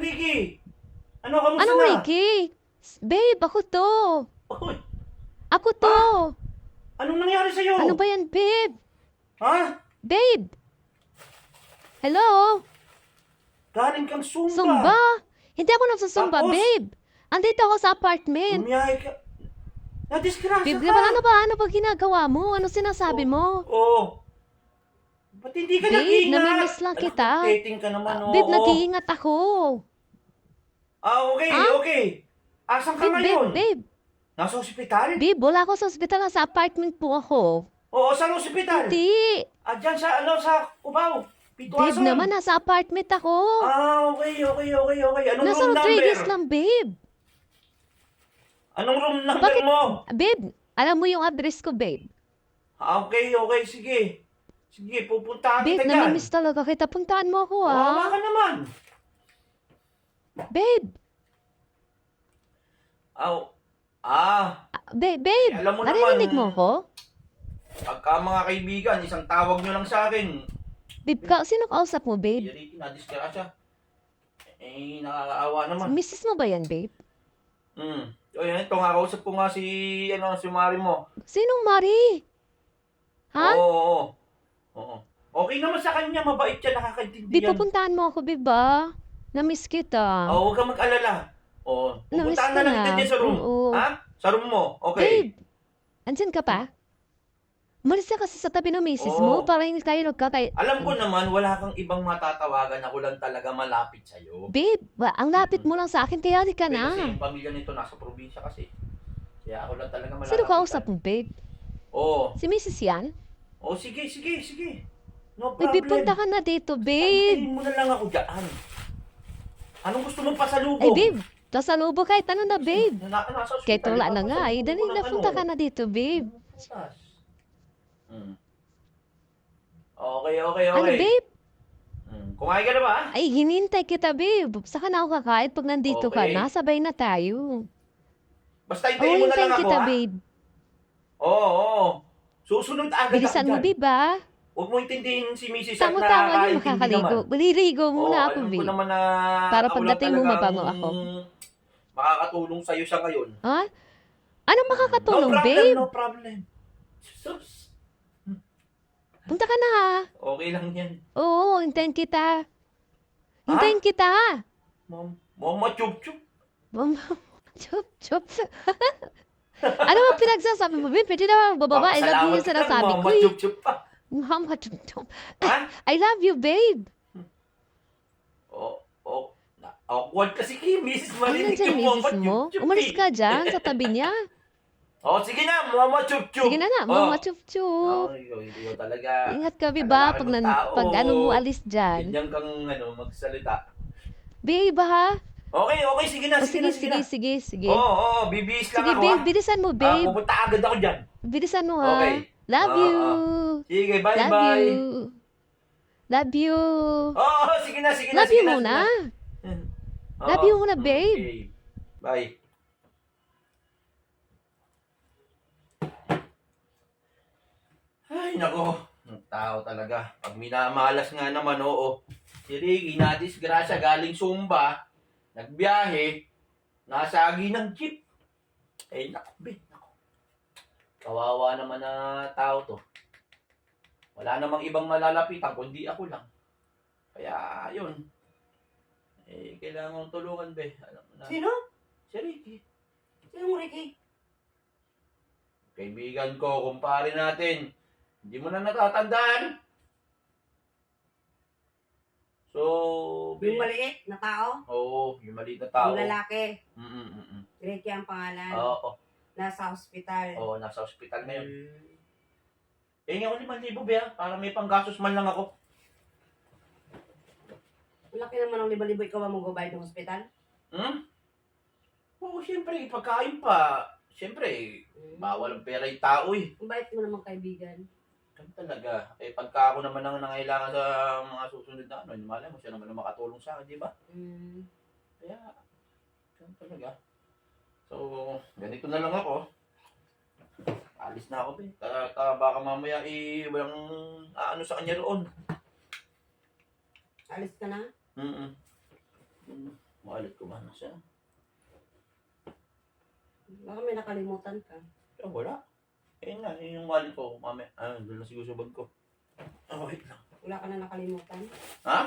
Ricky? Ano, kamusta Anong na? Ricky? Babe, ako to. Uy, Ako to. anong nangyari sa'yo? Ano ba yan, babe? Ha? Babe! Hello? Galing kang Zumba? Zumba. Hindi ako nagsusumba, Tapos? babe. Andito ako sa apartment. Bumiyahe ka. Nadisgrasya Babe ka. naman, ano ba ginagawa mo? Ano sinasabi mo? Oo. Ba't hindi ka Babe, nag-iingat? namimiss lang kita. Dating ka naman, oo. Babe, nag-iingat ako. Okay, Ha? okay. Asan ka Babe, ngayon? babe. Nasa ospital? Babe, wala ako sa ospital. Nasa apartment po ako. Oo, saan ospital? Hindi. Dyan sa, sa Cubao. Babe Pituason. naman, nasa apartment ako. Okay. Anong Nasa room Rodriguez number? lang, babe. Anong room number Bakit? mo? Babe, alam mo yung address ko, babe. Okay, sige. Sige, pupuntahan Babe, kita dyan. namimiss talaga kita. Puntaan mo ako, Wawa ah. ka naman. Babe, babe, alam mo naririnig naman, mo ako? pagka mga kaibigan, isang tawag nyo lang sa akin. Babe, sino kausap mo, babe? Ricky, nadisgrasya. Nakakaawa naman. Misis mo ba yan, babe? O yan, ito nga, kausap ko nga si Mari mo. Sinong Mari? Ha? Oo. Okay naman sa kanya, mabait siya, Babe, nakakaintindihan. pupuntahan mo ako, babe, ba? Namiss kita. Huwag kang mag-alala. Pupuntahan na lang kita dyan sa room. Oo. Ha? Sa room mo, okay. Babe, andyan ka pa? Umalis ka kasi sa tabi ng misis mo para hindi tayo nagkakay... Alam ko naman, wala kang ibang matatawagan, ako lang talaga malapit sa'yo. Babe, ang lapit mo lang sa akin, kaya di ka Kasi na. yung pamilya nito nasa probinsya kasi. Kaya ako lang talaga malapit. Sino kausap mo, babe? Oo. Si misis yan? Sige. No Babe, problem. punta ka na dito, babe. Antayin mo na lang ako dyan. Anong gusto mong pasalubong? Ay, babe, sasalubo kahit ano na, babe. Nasa ospital, Kahit wala na nga, papasalubong dali ko ng na, punta ka na dito, babe. Okay. Ano, babe? Kumain ka na ba? Ay, hinintay kita, babe. Saka na ako kakain pag nandito ka Okay. na, sabay na tayo. Basta hintayin mo na lang hintayin ako, kita, ha? babe. Oo. Susunod agad Bilisan ako mo, dyan. babe, ha? Huwag mo intindihin si Mrs. at Tama-tama yung nakakaintindi makakaligo. naman. Maliligo muna ako, alam ko babe. naman na Para ako lang pagdating mo, talagang mabango ako. makakatulong sa'yo sa ngayon. Ha? Anong makakatulong, no problem, babe? No problem. Sus. Punta ka na, ha? Okay lang yan. Oo, hintayin kita. Hintayin kita. Mama chup-chup. Chup. Ano ba pinagsasabi mo, babe? Pwede na bababa. I love you yung sinasabi ko, Mama eh. chup-chup pa. Mama chup. Ha? I love you, babe. Awkward kasi kay Mrs. Ano Marinig dyan, yung misis Mama mo? chup-chup. Umalis ka dyan sa tabi niya. Sige na, Mama chup-chup. Sige na, Mama chup. Ikaw talaga. Ingat ka, babe, ba? Alam ng tao. Pag ano mo alis dyan. Ganyan kang magsalita. Babe, ha? Okay, sige na, sige na. Sige. Oo, bibihis lang Sige, ako, babe, ha? bilisan mo, babe. Pupunta agad ako dyan. Bilisan mo, ha? Okay. Love you. Sige, Love bye-bye. you. Love you. Sige na. Love you muna. Love you muna, babe. Okay. Bye. Ay, nako. Ang tao talaga. Pag minamalas nga naman, oo. Si Ricky, nadisgrasya, galing Sumba, nagbiyahe, nasagi ng jeep. Nako, nako. Kawawa naman na tao to. Wala namang ibang malalapitan, kundi ako lang. Kaya, yun. Kailangan kong tulungan, be. Alam mo na. Sino? Si Ricky. Sino mo, Ricky? Kaibigan ko, kumpare natin. Hindi mo na natatandaan. So, Yung maliit na tao? Oo, yung maliit na tao. Yung lalaki? Mm. Ricky ang pangalan? Oo, Nasa ospital? oo, nasa ospital ngayon. Nga ako 5,000 ba, para may panggastos man lang ako. Malaki naman ang libo-libo ikaw ang mag-bayad ng ospital? Oo, siyempre, pagkain pa. Siyempre, bawal ang pera yung tao eh. Ang bait mo naman kaibigan. Ganun talaga. Pagka ako naman ang nangailangan sa mga susunod na malay mo siya naman ang makatulong sa akin, di ba? Kaya, ganun talaga. So, ganito na lang ako. Alis na ako, be. Baka mamaya walang ano sa kanya roon. Alis ka na? na siya. Baka may nakalimutan ka. Wala. Ayun na, yun yung wallet ko. Mami, doon na siguro sa bag ko. Wait lang. Wala ka na nakalimutan? Ha?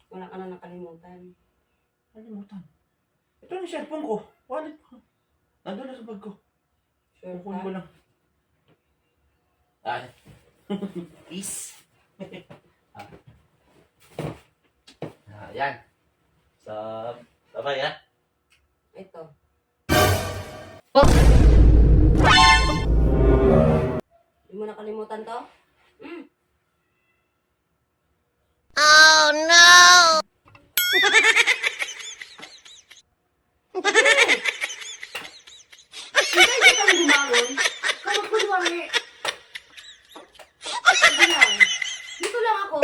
Wala ka na nakalimutan. Kalimutan. Ito na yung cellphone ko. Wallet ko. Nandun na sa bag ko. Sure Kukunin ko ka? lang. Peace. Yan. Sabay, ha? Ito. Hindi mo nakalimutan to? Oh no! Hindi ka lang bumangon. Kamag kunwari. Sige lang. Dito lang ako.